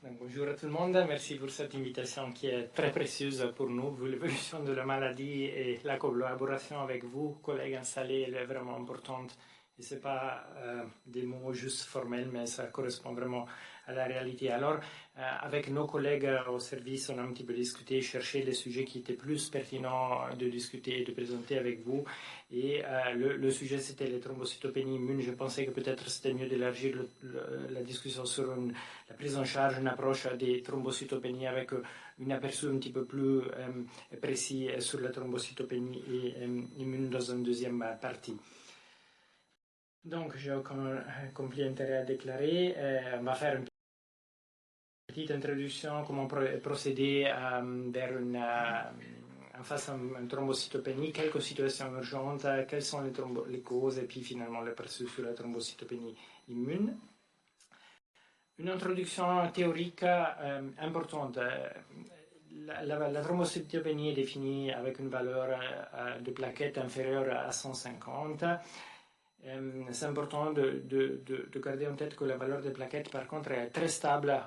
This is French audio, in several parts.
Donc, bonjour à tout le monde, merci pour cette invitation qui est très précieuse pour nous, vu l'évolution de la maladie et la collaboration avec vous, collègues installés, elle est vraiment importante. Et ce n'est pas des mots juste formels, mais ça correspond vraiment à la réalité. Alors, avec nos collègues au service, on a un petit peu discuté, cherché les sujets qui étaient plus pertinents de discuter et de présenter avec vous. Et le sujet, c'était les thrombocytopénies immunes. Je pensais que peut-être c'était mieux d'élargir la discussion sur la prise en charge, une approche des thrombocytopénies avec un aperçu un petit peu plus précis sur la thrombocytopénie et immune dans une deuxième partie. Donc, j'ai aucun conflit d'intérêt à déclarer. On va faire une petite introduction, comment procéder vers face à une thrombocytopénie, quelques situations urgentes, quelles sont les causes et puis finalement le perçu sur la thrombocytopénie immune. Une introduction théorique importante. La thrombocytopénie est définie avec une valeur de plaquettes inférieure à 150. C'est important de garder en tête que la valeur des plaquettes, par contre, est très stable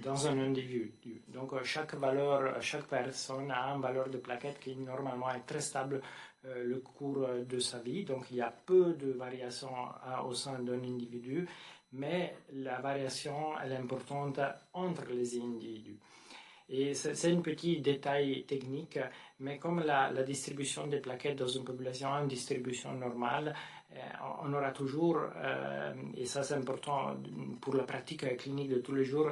dans un individu. Donc, chaque personne a une valeur de plaquettes qui, normalement, est très stable le cours de sa vie. Donc, il y a peu de variations au sein d'un individu, mais la variation, elle est importante entre les individus. Et c'est un petit détail technique, mais comme la distribution des plaquettes dans une population est une distribution normale, on aura toujours, et ça c'est important pour la pratique clinique de tous les jours,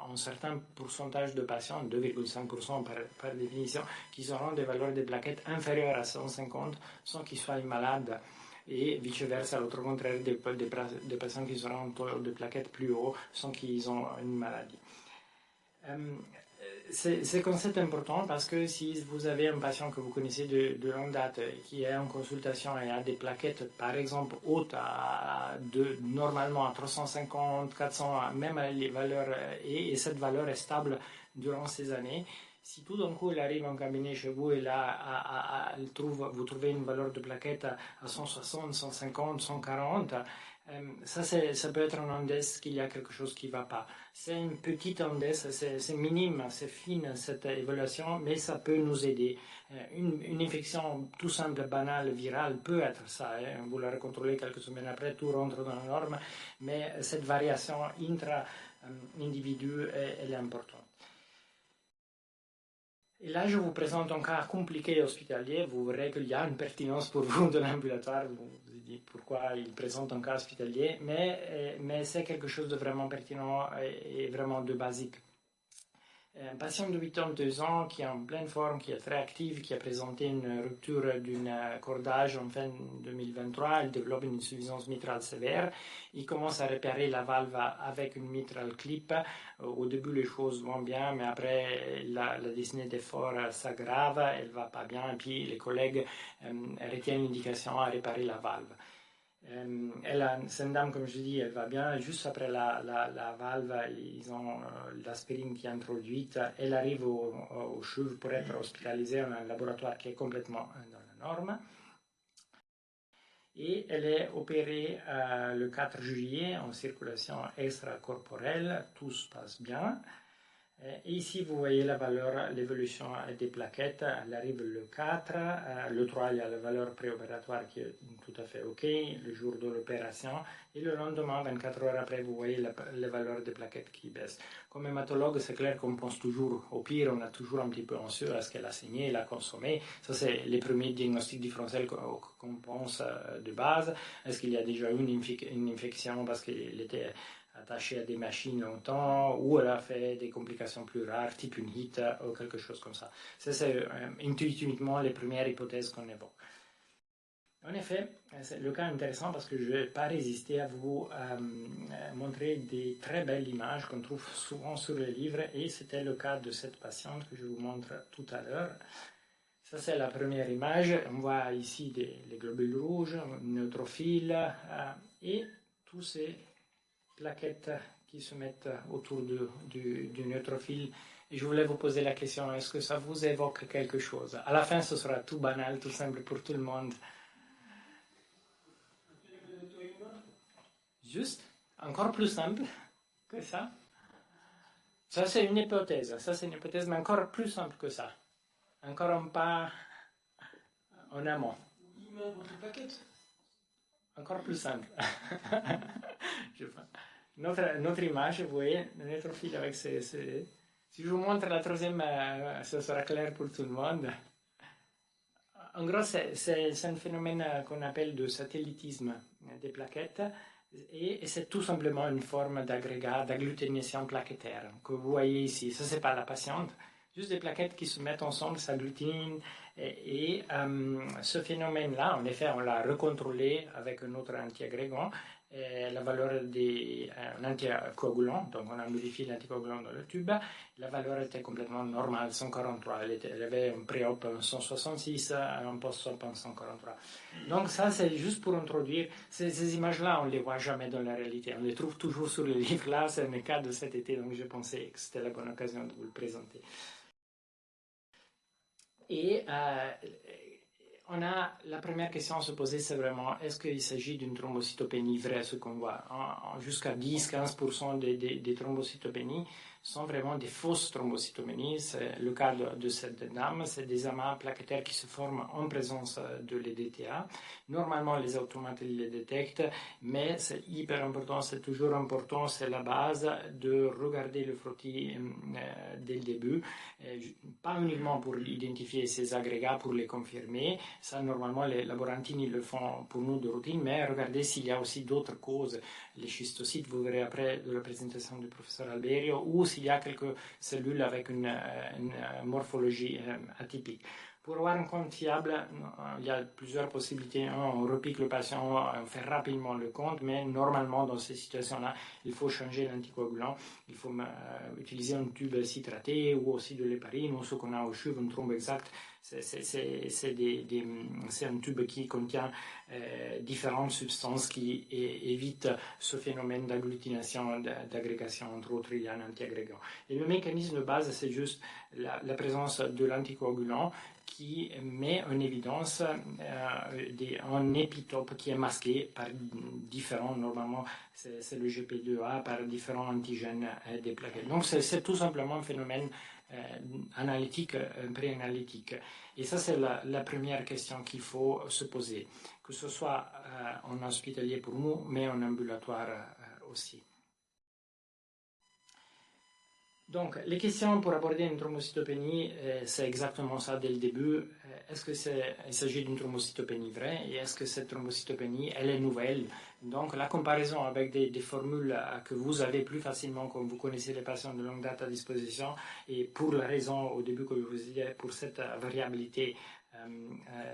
un certain pourcentage de patients, 2,5% par définition, qui auront des valeurs de plaquettes inférieures à 150 sans qu'ils soient malades. Et vice-versa, à l'autre contraire, des patients qui auront un taux de plaquettes plus haut sans qu'ils ont une maladie. C'est un concept important parce que si vous avez un patient que vous connaissez de longue date qui est en consultation et a des plaquettes, par exemple, hautes normalement à 350, 400, même les valeurs, et cette valeur est stable durant ces années, si tout d'un coup il arrive en cabinet chez vous et là vous trouvez une valeur de plaquette à 160, 150, 140, ça peut être un indice qu'il y a quelque chose qui ne va pas. C'est une petite indice, c'est minime, c'est fine cette évaluation, mais ça peut nous aider. Une infection tout simple, banale, virale peut être ça. Vous la recontrôlez quelques semaines après, tout rentre dans la norme, mais cette variation intra-individu, elle est importante. Et là, je vous présente un cas compliqué hospitalier. Vous verrez qu'il y a une pertinence pour vous de l'ambulatoire. Vous vous dites pourquoi il présente un cas hospitalier, mais c'est quelque chose de vraiment pertinent et vraiment de basique. Un patient de 82 ans qui est en pleine forme, qui est très actif, qui a présenté une rupture d'un cordage en fin 2023, il développe une insuffisance mitrale sévère, il commence à réparer la valve avec une mitral clip. Au début les choses vont bien, mais après la dyspnée d'effort s'aggrave, elle ne va pas bien, et puis les collègues retiennent l'indication à réparer la valve. C'est une dame, comme je dis, elle va bien. Juste après la valve, ils ont l'aspirine qui est introduite. Elle arrive au CHUV pour être hospitalisée dans un laboratoire qui est complètement dans la norme. Et elle est opérée le 4 juillet en circulation extracorporelle. Tout se passe bien. Et ici, vous voyez la valeur, l'évolution des plaquettes. Elle arrive le 4, le 3, il y a la valeur préopératoire qui est tout à fait OK, le jour de l'opération. Et le lendemain, 24 heures après, vous voyez les valeurs des plaquettes qui baissent. Comme hématologue, c'est clair qu'on pense toujours au pire, on est toujours un petit peu anxieux. Est-ce qu'elle a saigné, elle a consommé? Ça, c'est les premiers diagnostics différentiels qu'on pense de base. Est-ce qu'il y a déjà eu une infection parce qu'elle était attachée à des machines longtemps, ou elle a fait des complications plus rares, type une HIT ou quelque chose comme ça. Ça, c'est intuitivement les premières hypothèses qu'on évoque. En effet, c'est le cas intéressant parce que je ne vais pas résister à vous montrer des très belles images qu'on trouve souvent sur les livres, et c'était le cas de cette patiente que je vous montre tout à l'heure. Ça, c'est la première image. On voit ici les globules rouges, neutrophiles, et tous ces plaquettes qui se mettent autour du neutrophile. Et je voulais vous poser la question, est-ce que ça vous évoque quelque chose? À la fin, ce sera tout banal, tout simple pour tout le monde. Juste, encore plus simple que ça. Ça, c'est une hypothèse. Ça, c'est une hypothèse, mais encore plus simple que ça. Encore un pas en amont. Il met votre plaquette. Encore plus simple. Notre image, vous voyez, notre fil avec si je vous montre la troisième, ce sera clair pour tout le monde. En gros, c'est un phénomène qu'on appelle de satellitisme des plaquettes et c'est tout simplement une forme d'agrégat, d'agglutination plaquettaire que vous voyez ici. Ça, c'est pas la patiente, juste des plaquettes qui se mettent ensemble, s'agglutinent et ce phénomène-là, en effet, on l'a recontrôlé avec un autre antiagrégant. La valeur d'un anticoagulant, donc on a modifié l'anticoagulant dans le tube, la valeur était complètement normale, 143, elle avait un pré-op 166, un post-op 143. Donc ça c'est juste pour introduire, ces images-là on ne les voit jamais dans la réalité, on les trouve toujours sur le livre, là c'est le cas de cet été, donc je pensais que c'était la bonne occasion de vous le présenter. Et la première question à se poser, c'est vraiment, est-ce qu'il s'agit d'une thrombocytopénie vraie, ce qu'on voit? Jusqu'à 10-15% des thrombocytopénies sont vraiment des fausses thrombocytopénies. C'est le cas de cette dame, c'est des amas plaquettaires qui se forment en présence de l'EDTA. Normalement, les automates les détectent, mais c'est hyper important, c'est toujours important, c'est la base de regarder le frottis dès le début, pas uniquement pour identifier ces agrégats, pour les confirmer. Ça, normalement, les laborantines le font pour nous de routine, mais regardez s'il y a aussi d'autres causes. Les schistocytes, vous verrez après de la présentation du professeur Alberio, ou s'il y a quelques cellules avec une morphologie atypique. Pour avoir un compte fiable, il y a plusieurs possibilités. On repique le patient, on fait rapidement le compte, mais normalement, dans ces situations-là, il faut changer l'anticoagulant. Il faut utiliser un tube citraté ou aussi de l'héparine, ou ce qu'on a au CHUV, un trombe exact. C'est un tube qui contient différentes substances qui évitent ce phénomène d'agglutination, d'agrégation. Entre autres, il y a un antiagrégant. Et le mécanisme de base, c'est juste la présence de l'anticoagulant qui met en évidence un épitope qui est masqué par différents, normalement c'est le GP2A, par différents antigènes des plaquettes. Donc c'est tout simplement un phénomène analytique, préanalytique. Et ça c'est la première question qu'il faut se poser, que ce soit en hospitalier pour nous, mais en ambulatoire aussi. Donc, les questions pour aborder une thrombocytopénie, c'est exactement ça dès le début. Est-ce qu'il s'agit d'une thrombocytopénie vraie et est-ce que cette thrombocytopénie, elle est nouvelle? Donc, la comparaison avec des formules que vous avez plus facilement quand vous connaissez les patients de longue date à disposition et pour la raison au début que je vous disais, pour cette variabilité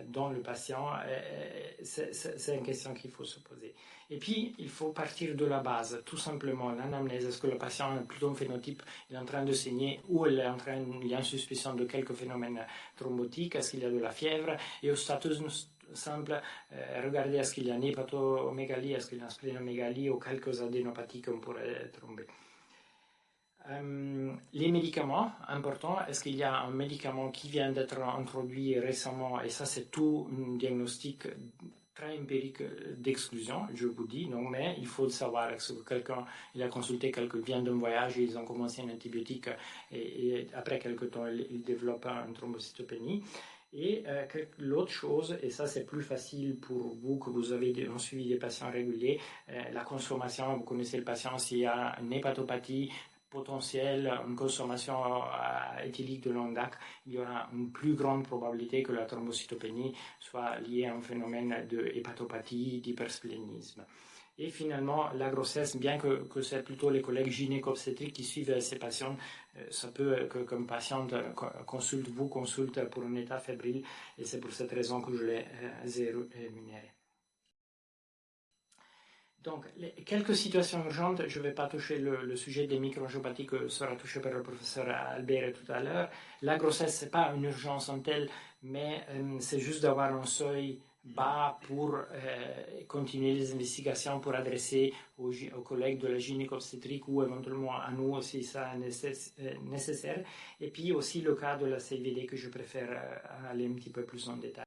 dans le patient, c'est une question qu'il faut se poser. Et puis, il faut partir de la base, tout simplement, l'anamnèse. Est-ce que le patient a plutôt un phénotype, il est en train de saigner, ou il y a une suspicion de quelques phénomènes thrombotiques, est-ce qu'il y a de la fièvre, et au status simple, regardez est-ce qu'il y a une hépatomégalie, est-ce qu'il y a une splénomégalie, ou quelques adénopathies qu'on pourrait tromber. Les médicaments, importants, est-ce qu'il y a un médicament qui vient d'être introduit récemment, et ça c'est tout un diagnostic très empirique d'exclusion, je vous dis, non, mais il faut le savoir, est-ce que quelqu'un il a consulté quelqu'un vient d'un voyage, ils ont commencé un antibiotique et après quelques temps il développe une thrombocytopénie. Et l'autre chose, et ça c'est plus facile pour vous que vous avez un suivi des patients réguliers, la consommation, vous connaissez le patient s'il y a une hépatopathie potentielle, une consommation éthylique de Londac, il y aura une plus grande probabilité que la thrombocytopénie soit liée à un phénomène de hépatopathie, d'hypersplénisme. Et finalement, la grossesse, bien que c'est plutôt les collègues gynéco-obstétriques qui suivent ces patients, ça peut que comme patiente vous consulte pour un état fébrile, et c'est pour cette raison que je l'ai énuméré. Donc, quelques situations urgentes, je ne vais pas toucher le sujet des microangiopathies que sera touché par le professeur Albert tout à l'heure. La grossesse, ce n'est pas une urgence en telle, mais c'est juste d'avoir un seuil bas pour continuer les investigations, pour adresser aux collègues de la gynéco-obstétrique ou éventuellement à nous si ça est nécessaire. Et puis aussi le cas de la CVD que je préfère aller un petit peu plus en détail.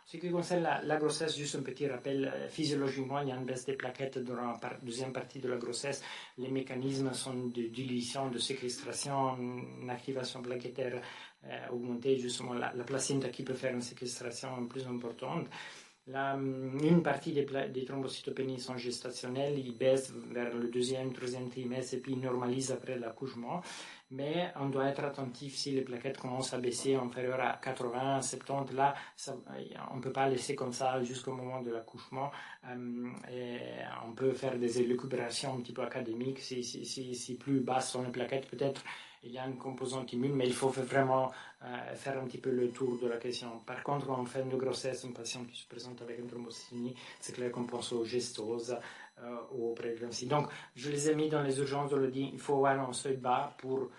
Ce qui concerne la grossesse, juste un petit rappel, physiologiquement, il y a une baisse des plaquettes durant la deuxième partie de la grossesse. Les mécanismes sont de dilution, de séquestration, une activation plaquettaire augmentée, justement la placenta qui peut faire une séquestration plus importante. Une partie des thrombocytopénies sont gestationnelles, ils baissent vers le deuxième, troisième trimestre et puis ils normalisent après l'accouchement. Mais on doit être attentif si les plaquettes commencent à baisser inférieures à 80, 70. Là, on ne peut pas laisser comme ça jusqu'au moment de l'accouchement. On peut faire des élucubrations un petit peu académiques. Si plus basses sont les plaquettes, peut-être il y a une composante immune, mais il faut vraiment faire un petit peu le tour de la question. Par contre, en fin de grossesse, un patient qui se présente avec une thrombocytopénie, c'est clair qu'on pense aux gestoses, aux prééclampsies. Donc, je les ai mis dans les urgences, je le dis, il faut avoir un seuil bas pour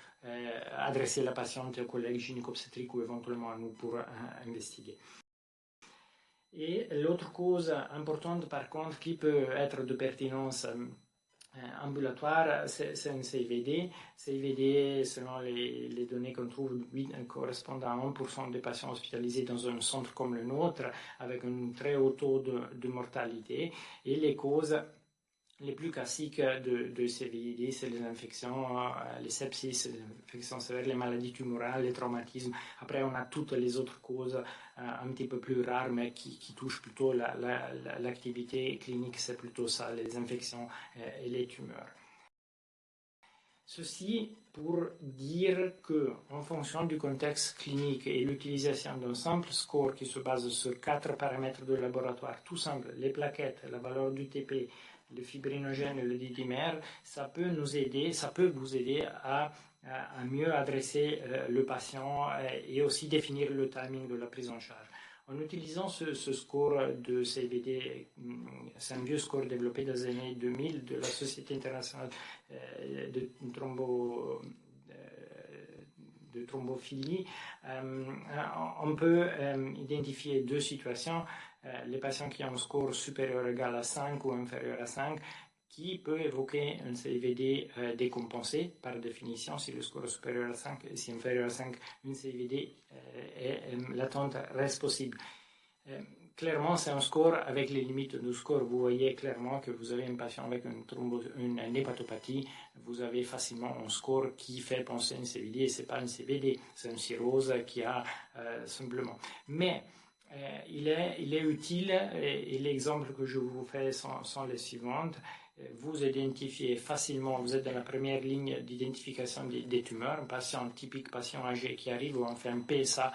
adresser la patiente au collègue gynéco-obstétrique ou éventuellement à nous pour investiguer. Et l'autre cause importante, par contre, qui peut être de pertinence ambulatoire, c'est un CIVD. CIVD, selon les données qu'on trouve, correspond à 1% des patients hospitalisés dans un centre comme le nôtre, avec un très haut taux de mortalité. Et les causes les plus classiques de CVID, c'est les infections, les sepsis, les infections sévères, les maladies tumorales, les traumatismes. Après, on a toutes les autres causes un petit peu plus rares, mais qui touchent plutôt l'activité clinique, c'est plutôt ça, les infections et les tumeurs. Ceci pour dire que, en fonction du contexte clinique et l'utilisation d'un simple score qui se base sur 4 paramètres de laboratoire, tout simple, les plaquettes, la valeur du TP, le fibrinogène et le D-dimère, ça peut nous aider, ça peut vous aider à mieux adresser le patient et aussi définir le timing de la prise en charge. En utilisant ce score de CVD, c'est un vieux score développé dans les années 2000 de la Société internationale de thrombophilie, on peut identifier deux situations. Les patients qui ont un score supérieur ou égal à 5 ou inférieur à 5, qui peut évoquer un CVD décompensé, par définition, si le score est supérieur à 5, et si inférieur à 5, une CVD l'attente reste possible. Clairement, c'est un score avec les limites du score. Vous voyez clairement que vous avez un patient avec une hépatopathie, vous avez facilement un score qui fait penser à une CVD, et ce n'est pas une CVD, c'est une cirrhose qui a simplement. Mais il est utile, et l'exemple que je vous fais sont les suivantes. Vous identifiez facilement, vous êtes dans la première ligne d'identification des tumeurs, un patient typique, patient âgé qui arrive, on fait un PSA,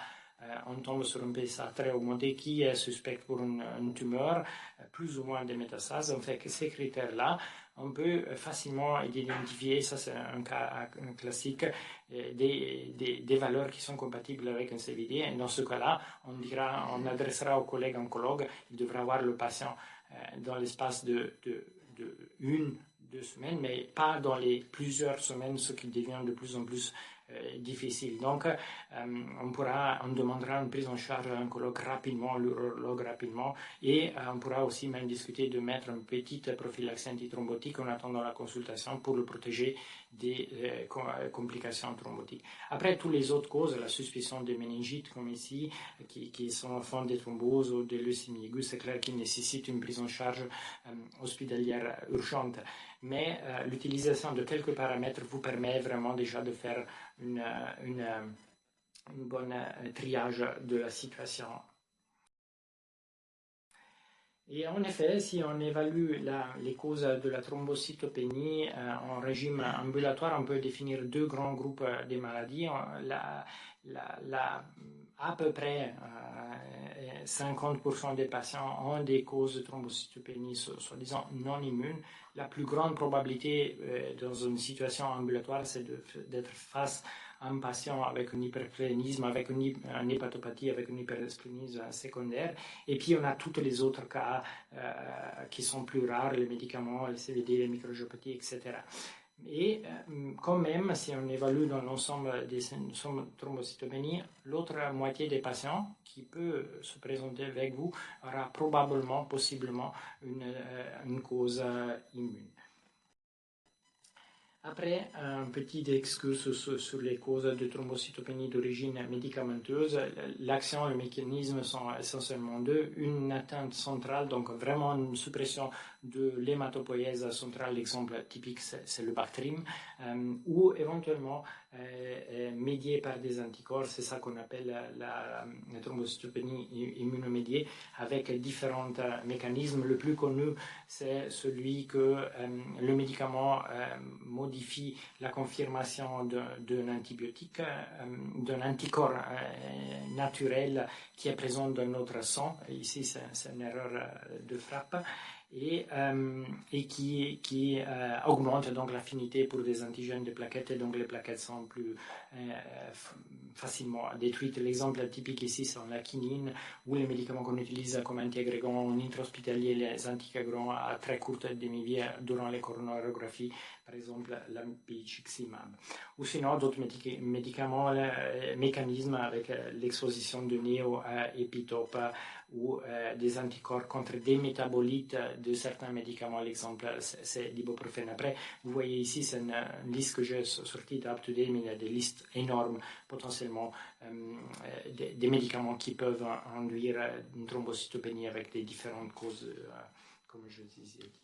on tombe sur un PSA très augmenté qui est suspect pour une tumeur, plus ou moins des métastases. On fait que ces critères-là, on peut facilement identifier, ça c'est un cas classique, des valeurs qui sont compatibles avec un CVD. Et dans ce cas-là, on adressera au collègue oncologue, il devra voir le patient dans l'espace de 1-2 semaines, mais pas dans les plusieurs semaines, ce qui devient de plus en plus difficile. Donc, on demandera une prise en charge à l'oncologue rapidement, l'urologue rapidement, et on pourra aussi même discuter de mettre une petite prophylaxie antithrombotique en attendant la consultation pour le protéger des complications thrombotiques. Après, toutes les autres causes, la suspicion de méningite, comme ici, qui sont en fond des thromboses ou des leucémies aiguës, c'est clair qu'ils nécessitent une prise en charge hospitalière urgente. Mais l'utilisation de quelques paramètres vous permet vraiment déjà de faire une bonne triage de la situation. Et en effet, si on évalue les causes de la thrombocytopénie en régime ambulatoire, on peut définir deux grands groupes de maladies. À peu près 50% des patients ont des causes de thrombocytopénie soi-disant non immunes. La plus grande probabilité dans une situation ambulatoire, c'est d'être face à un patient avec un hypersplénisme, avec une hépatopathie, avec une hypersplénisme secondaire. Et puis on a tous les autres cas qui sont plus rares, les médicaments, les CVD, les microangiopathies, etc. Et quand même, si on évalue dans l'ensemble des thrombocytopénies, l'autre moitié des patients qui peut se présenter avec vous aura probablement, possiblement, une cause immune. Après, un petit excuse sur les causes de thrombocytopénie d'origine médicamenteuse. L'action et le mécanisme sont essentiellement deux. Une atteinte centrale, donc vraiment une suppression de l'hématopoïèse centrale. L'exemple typique, c'est le Bactrim, ou éventuellement médié par des anticorps. C'est ça qu'on appelle la thrombocytopénie immunomédiée, avec différents mécanismes. Le plus connu, c'est celui que le médicament modifie la confirmation d'un antibiotique, d'un anticorps naturel qui est présent dans notre sang. Ici, c'est une erreur de frappe. Et qui augmente donc l'affinité pour des antigènes de plaquettes, et donc les plaquettes sont plus facilement détruites. L'exemple typique ici, c'est la quinine, ou les médicaments qu'on utilise comme antiagrégants en intra-hospitalier, les anticoagulants à très courte demi-vie durant les coronarographies, par exemple l'impichiximab. Ou sinon, d'autres médicaments, mécanismes avec l'exposition de néo-épitopes ou des anticorps contre des métabolites de certains médicaments. L'exemple, c'est l'ibuprofène. Après, vous voyez ici, c'est une liste que j'ai sortie d'UpToDate, mais il y a des listes énormes, potentiellement, des médicaments qui peuvent induire une thrombocytopénie avec des différentes causes, comme je disais ici.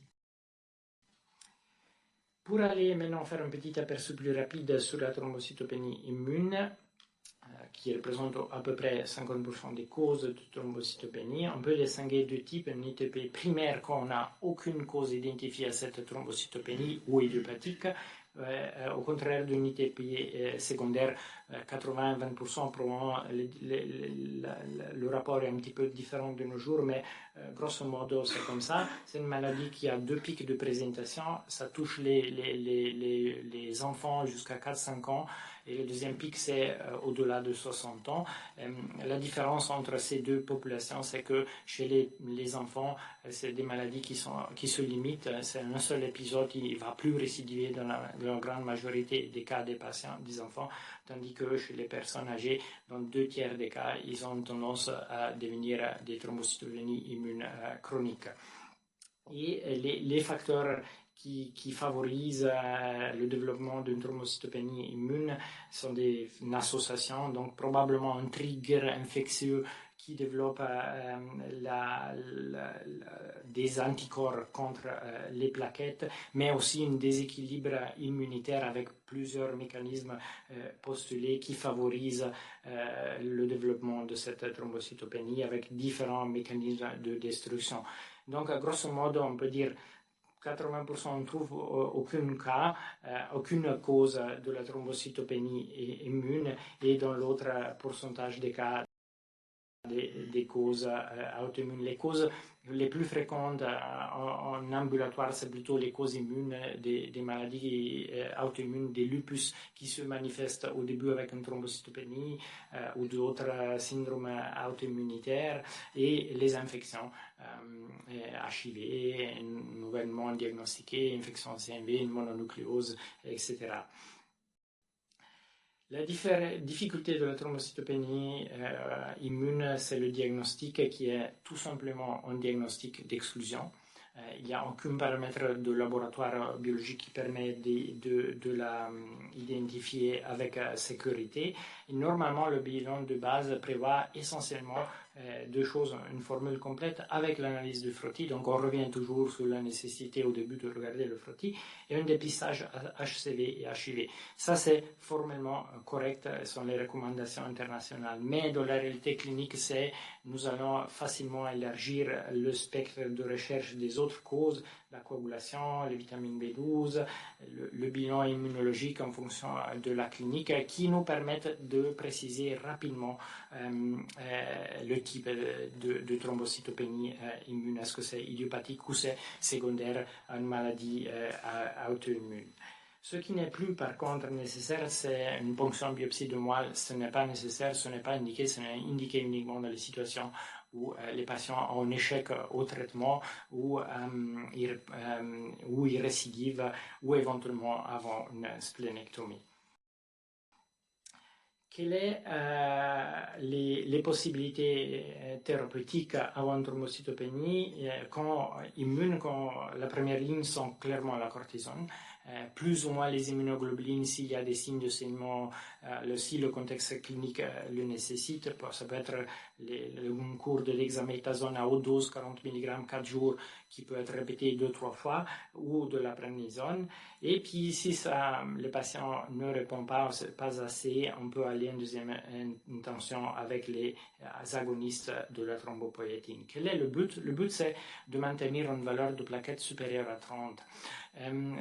Pour aller maintenant faire un petit aperçu plus rapide sur la thrombocytopénie immune, qui représente à peu près 50% des causes de thrombocytopénie, on peut distinguer deux types. Une ITP primaire, quand on n'a aucune cause identifiée à cette thrombocytopénie ou idiopathique, au contraire d'une ITP secondaire, 80-20%, probablement le rapport est un petit peu différent de nos jours, mais grosso modo c'est comme ça. C'est une maladie qui a deux pics de présentation. Ça touche les enfants jusqu'à 4-5 ans, et le deuxième pic c'est au-delà de 60 ans. La différence entre ces deux populations, c'est que chez les enfants, c'est des maladies qui se limitent. C'est un seul épisode, il ne va plus récidiver dans la grande majorité des cas des patients, des enfants, tandis que chez les personnes âgées, dans 2/3 des cas, ils ont tendance à devenir des thrombocytopénies immunes chroniques. Et les facteurs qui favorisent le développement d'une thrombocytopénie immune sont une association, donc probablement un trigger infectieux qui développe des anticorps contre les plaquettes, mais aussi un déséquilibre immunitaire avec plusieurs mécanismes postulés qui favorisent le développement de cette thrombocytopénie avec différents mécanismes de destruction. Donc, grosso modo, on peut dire 80% on ne trouve aucun cas, aucune cause de la thrombocytopénie immune, et dans l'autre pourcentage des cas, des causes auto-immunes. Les causes les plus fréquentes en ambulatoire, c'est plutôt les causes immunes des maladies auto-immunes, des lupus qui se manifestent au début avec une thrombocytopénie ou d'autres syndromes auto-immunitaires, et les infections HIV, nouvellement diagnostiquées, infection CMV, une mononucléose, etc. La difficulté de la thrombocytopénie immune, c'est le diagnostic qui est tout simplement un diagnostic d'exclusion. Il n'y a aucun paramètre de laboratoire biologique qui permet de la identifier avec sécurité. Et normalement, le bilan de base prévoit essentiellement deux choses, une formule complète avec l'analyse du frottis, donc on revient toujours sur la nécessité au début de regarder le frottis, et un dépistage HCV et HIV. Ça, c'est formellement correct, ce sont les recommandations internationales, mais dans la réalité clinique, nous allons facilement élargir le spectre de recherche des autres causes, la coagulation, les vitamines B12, le bilan immunologique en fonction de la clinique, qui nous permettent de préciser rapidement le type de thrombocytopénie immune. Est-ce que c'est idiopathique ou c'est secondaire à une maladie auto-immune? Ce qui n'est plus par contre nécessaire, c'est une ponction biopsie de moelle. Ce n'est pas nécessaire, ce n'est pas indiqué, ce n'est indiqué uniquement dans les situations où les patients ont un échec au traitement, ou ils récidivent, ou éventuellement avant une splénectomie. Quelles sont les possibilités thérapeutiques avant thrombocytopénie immune, quand la première ligne sont clairement la cortisone. plus ou moins les immunoglobulines s'il y a des signes de saignement, si le contexte clinique le nécessite. Ça peut être une cours de dexaméthasone à haute dose, 40 mg 4 jours, qui peut être répété 2-3 fois, ou de la prednisone. Et puis si le patient ne répond pas assez, on peut aller en deuxième intention avec les agonistes de la thrombopoïétine. Quel est le but? Le but, c'est de maintenir une valeur de plaquettes supérieure à 30.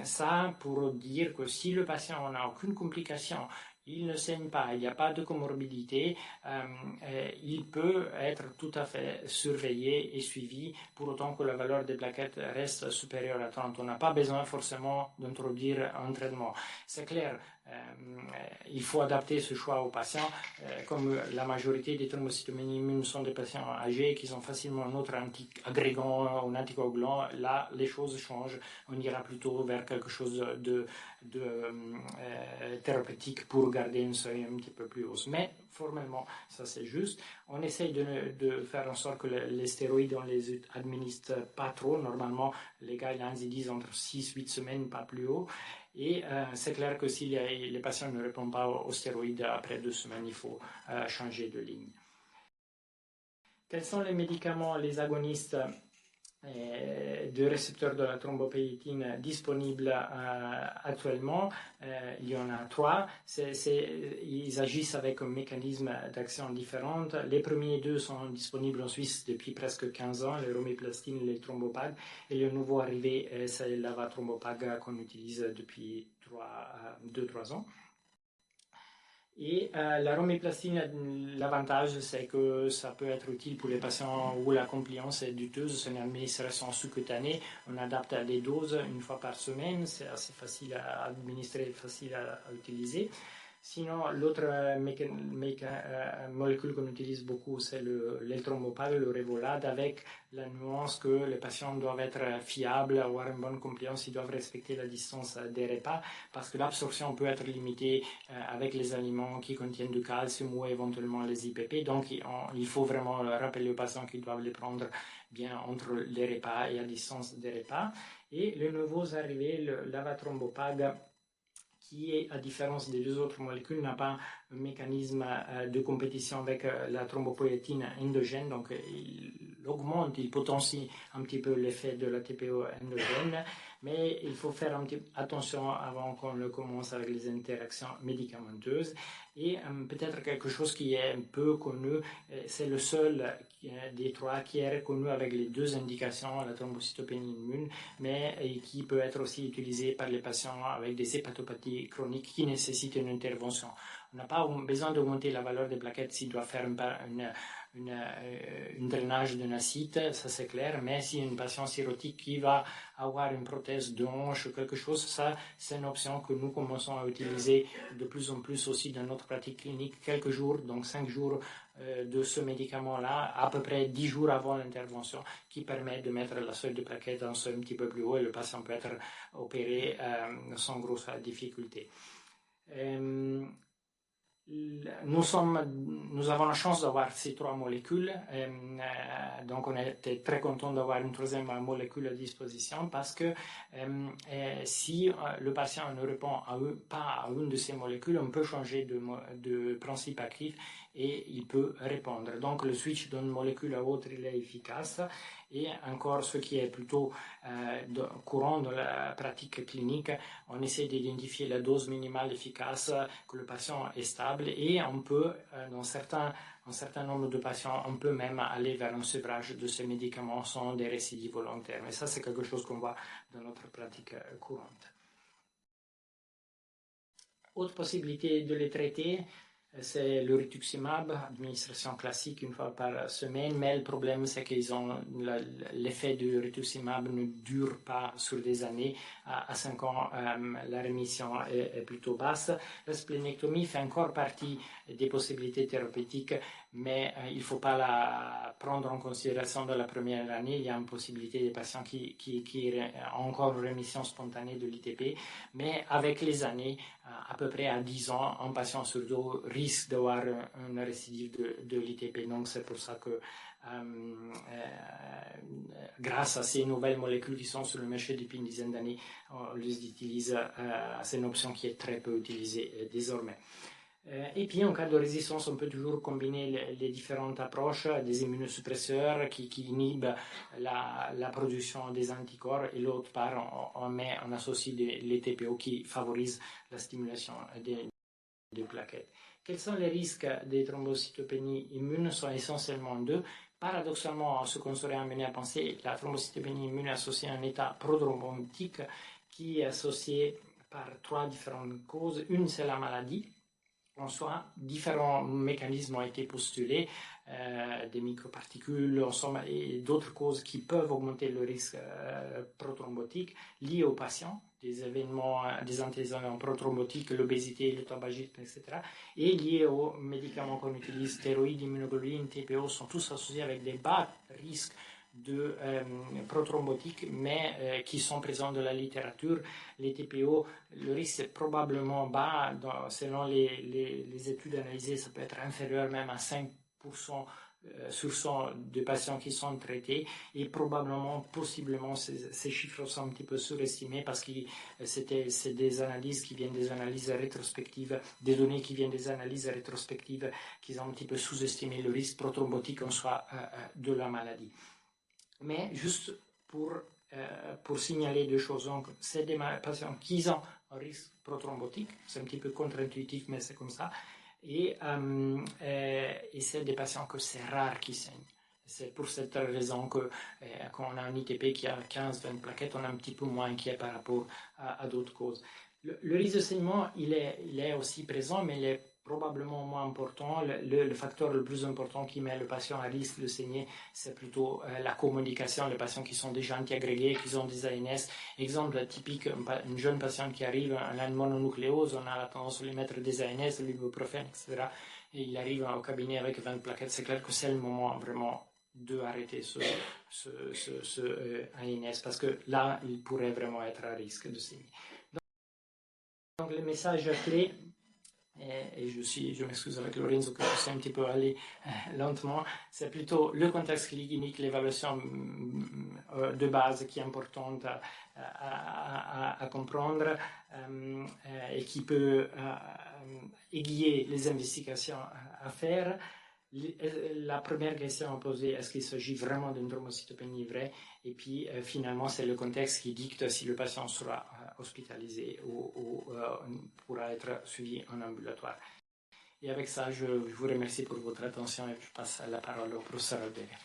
Ça pour dire que si le patient n'a aucune complication, il ne saigne pas, il n'y a pas de comorbidité, il peut être tout à fait surveillé et suivi pour autant que la valeur des plaquettes reste supérieure à 30. On n'a pas besoin forcément d'introduire un traitement. C'est clair, il faut adapter ce choix aux patients. Comme la majorité des thrombocytopénies immunes sont des patients âgés qui ont facilement un autre agrégant ou un anticoagulant, là les choses changent. On ira plutôt vers quelque chose de thérapeutique pour garder une seuil un petit peu plus haut. Mais formellement, ça c'est juste. On essaye de faire en sorte que les stéroïdes, on les administre pas trop. Normalement, les guidelines ils disent entre 6-8 semaines, pas plus haut. Et c'est clair que si les patients ne répondent pas aux stéroïdes après 2 semaines, il faut changer de ligne. Quels sont les médicaments, les agonistes de récepteurs de la thrombopoïétine disponibles actuellement? Il y en a 3. Ils agissent avec un mécanisme d'action différent. Les premiers 2 sont disponibles en Suisse depuis presque 15 ans, le romiplastine et le thrombopag. Et le nouveau arrivé, c'est l'avatrombopag qu'on utilise depuis 2-3 ans. Et la romiplastine, l'avantage, c'est que ça peut être utile pour les patients où la compliance est douteuse. C'est une administration sous-cutanée. On adapte à des doses une fois par semaine. C'est assez facile à administrer, facile à utiliser. Sinon, l'autre molécule qu'on utilise beaucoup, c'est l'eltrombopag, le Revolade, avec la nuance que les patients doivent être fiables, avoir une bonne compliance, ils doivent respecter la distance des repas, parce que l'absorption peut être limitée avec les aliments qui contiennent du calcium ou éventuellement les IPP. Donc, il faut vraiment rappeler aux patients qu'ils doivent les prendre bien entre les repas et à distance des repas. Et le nouveau arrivé, l'avatrombopag, qui, à différence des 2 autres molécules, n'a pas un mécanisme de compétition avec la thrombopoïétine endogène, donc il augmente, il potentie un petit peu l'effet de la TPO endogène, mais il faut faire attention avant qu'on ne commence avec les interactions médicamenteuses. Et peut-être quelque chose qui est un peu connu, c'est le seul des 3 qui est reconnu avec les 2 indications, la thrombocytopénie immune, mais qui peut être aussi utilisé par les patients avec des hépatopathies chroniques qui nécessitent une intervention. On n'a pas besoin d'augmenter la valeur des plaquettes s'il doit faire un drainage d'un acide, ça c'est clair, mais si une patient cirrhotique qui va avoir une prothèse de hanche ou quelque chose, ça c'est une option que nous commençons à utiliser de plus en plus aussi dans notre pratique clinique, quelques jours, donc 5 jours de ce médicament-là, à peu près 10 jours avant l'intervention, qui permet de mettre la seuil de plaquettes dans un seuil un petit peu plus haut et le patient peut être opéré sans grosse difficulté. Nous avons la chance d'avoir ces 3 molécules, donc on était très content d'avoir une 3e molécule à disposition parce que si le patient ne répond pas à une de ces molécules, on peut changer de principe actif et il peut répondre. Donc le switch d'une molécule à l'autre, il est efficace. Et encore, ce qui est plutôt courant dans la pratique clinique, on essaie d'identifier la dose minimale efficace, que le patient est stable, et on peut, dans un certain nombre de patients, on peut même aller vers un sevrage de ces médicaments sans des récidives volontaires. Mais ça, c'est quelque chose qu'on voit dans notre pratique courante. Autre possibilité de les traiter, c'est le rituximab, administration classique une fois par semaine, mais le problème c'est qu'ils ont l'effet du rituximab ne dure pas sur des années. À 5 ans, la rémission est plutôt basse. La splénectomie fait encore partie des possibilités thérapeutiques, mais il ne faut pas la prendre en considération dans la première année. Il y a une possibilité des patients qui ont encore une rémission spontanée de l'ITP, mais avec les années, à peu près à 10 ans, un patient sur deux risque d'avoir une récidive de l'ITP. Donc c'est pour ça que grâce à ces nouvelles molécules qui sont sur le marché depuis une dizaine d'années, on les utilise. C'est une option qui est très peu utilisée désormais. Et puis, en cas de résistance, on peut toujours combiner les différentes approches des immunosuppresseurs qui inhibent la production des anticorps, et l'autre part, on associe les TPO qui favorisent la stimulation des plaquettes. Quels sont les risques des thrombocytopénies immunes? Sont essentiellement deux. Paradoxalement, ce qu'on serait amené à penser, la thrombocytopénie immune est associée à un état prodrombotique qui est associé par trois différentes causes. Une, c'est la maladie. En soi, différents mécanismes ont été postulés, des microparticules, en somme, et d'autres causes qui peuvent augmenter le risque prothrombotique liés aux patients, des événements, des antécédents prothrombotiques, l'obésité, le tabagisme, etc. Et liés aux médicaments qu'on utilise, stéroïdes, immunoglobuline, TPO, sont tous associés avec des bas risques de prothrombotiques, mais qui sont présents dans la littérature. Les TPO, le risque est probablement bas. Selon les études analysées, ça peut être inférieur même à 5% sur 100 de patients qui sont traités, et probablement, possiblement, ces chiffres sont un petit peu surestimés parce que c'est des analyses qui viennent des analyses rétrospectives, des données qui viennent des analyses rétrospectives qui ont un petit peu sous-estimé le risque prothrombotique en soi de la maladie. Mais juste pour signaler deux choses, donc c'est des patients qui ont un risque prothrombotique, c'est un petit peu contre-intuitif, mais c'est comme ça, et c'est des patients que c'est rare qui saignent. C'est pour cette raison que quand on a un ITP qui a 15-20 plaquettes, on est un petit peu moins inquiet par rapport à d'autres causes. Le risque de saignement, il est aussi présent, mais il est probablement moins important. Le facteur le plus important qui met le patient à risque de saigner, c'est plutôt la communication. Les patients qui sont déjà antiagrégés, qui ont des ANS. Exemple typique, une jeune patiente qui arrive, elle a une mononucléose, on a la tendance de lui mettre des ANS, de l'ibuprofène, etc. Et il arrive au cabinet avec 20 plaquettes. C'est clair que c'est le moment vraiment de arrêter ce ANS, parce que là, il pourrait vraiment être à risque de saigner. Donc le message clé, et je m'excuse avec Lorenzo que je sais un petit peu aller lentement, c'est plutôt le contexte clinique, l'évaluation de base qui est importante à comprendre et qui peut aiguiller les investigations à faire. La première question à poser, est-ce qu'il s'agit vraiment d'une thrombocytopénie vraie? Et puis finalement, c'est le contexte qui dicte si le patient sera hospitalisé ou pourra être suivi en ambulatoire. Et avec ça, je vous remercie pour votre attention et je passe la parole au professeur Alberga.